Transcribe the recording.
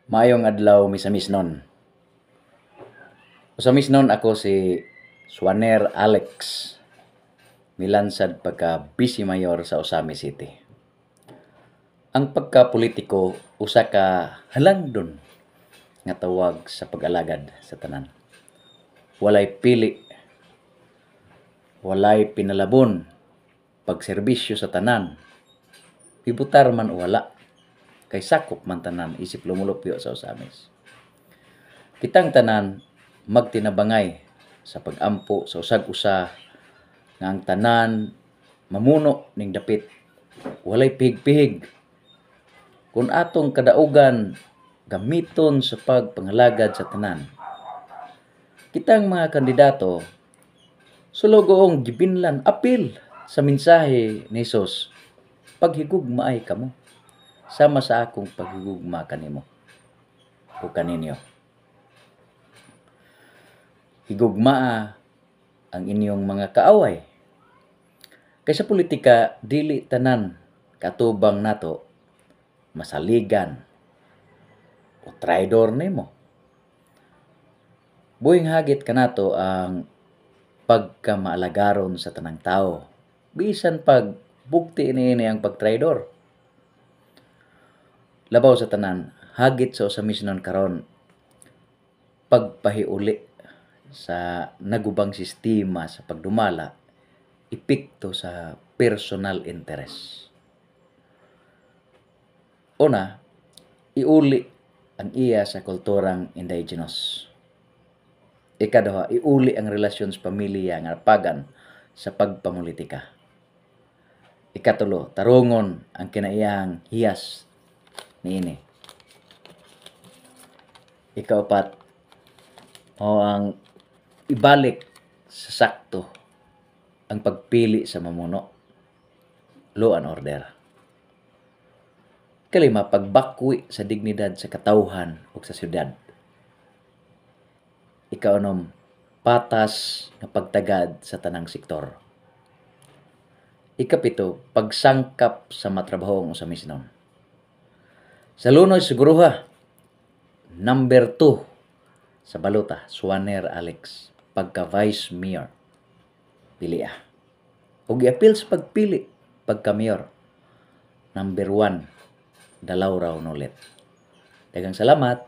Maayong adlaw misamisnon. Misamisnon ako si Suaner Alex, milansad pagka Vice Mayor sa Osami City. Ang pagka-politiko usa ka halangdon nga tawag sa pag-alagad sa tanan. Walay pili, walay pinalabon, pagserbisyo sa tanan. Pibutar man o wala, kay sakop man tanan isip lumulupyo sa Osamis. Kitang tanan magtinabangay sa pag-ampo sa usag-usa nga ang tanan mamuno ning dapit, walay pihig-pihig. Kung atong kadaugan gamiton sa pagpangalagad sa tanan, kitang mga kandidato sulugoong gibinlan apil sa mensahe ni Jesus, paghigugmaay kamo sama sa akong paghigugma kanimo o kaninyo. Higugmaa ang inyong mga kaaway. Kaysa politika, dili tanan katubang nato masaligan o traidor nimo. Buhing hagit kanato ang pagkamaalagaron sa tanang tao. Bisan pag bukti niini ang pagtraidor. Labaw sa tanan, hagit sa usamisnon karon pagpahiuli sa nagubang sistema sa pagdumala, epekto sa personal interest. Una, iuli ang iya sa kulturang indigenous. Ikaduha, iuli ang relasyon sa pamilya nga pagan sa pagpamulitika. Ikatulo, tarungon ang kinaiyang hiyas niini. Ikaapat, o ang ibalik sa sakto ang pagpili sa mamuno. Law and order. Kalima, pagbakwi sa dignidad sa katawhan o sa syudad. Ikaunom, patas nga pagtagad sa tanang sektor. Ikapito, pagsangkap sa matrabahong usamisnon. Sa lunoy siguruha, number 2 sa balota, Suaner Alex, pagka Vice Mayor. Pili ug i-appeal sa pagpili pagka Mayor. Number 1, dalaw raw ulit. Daghang salamat.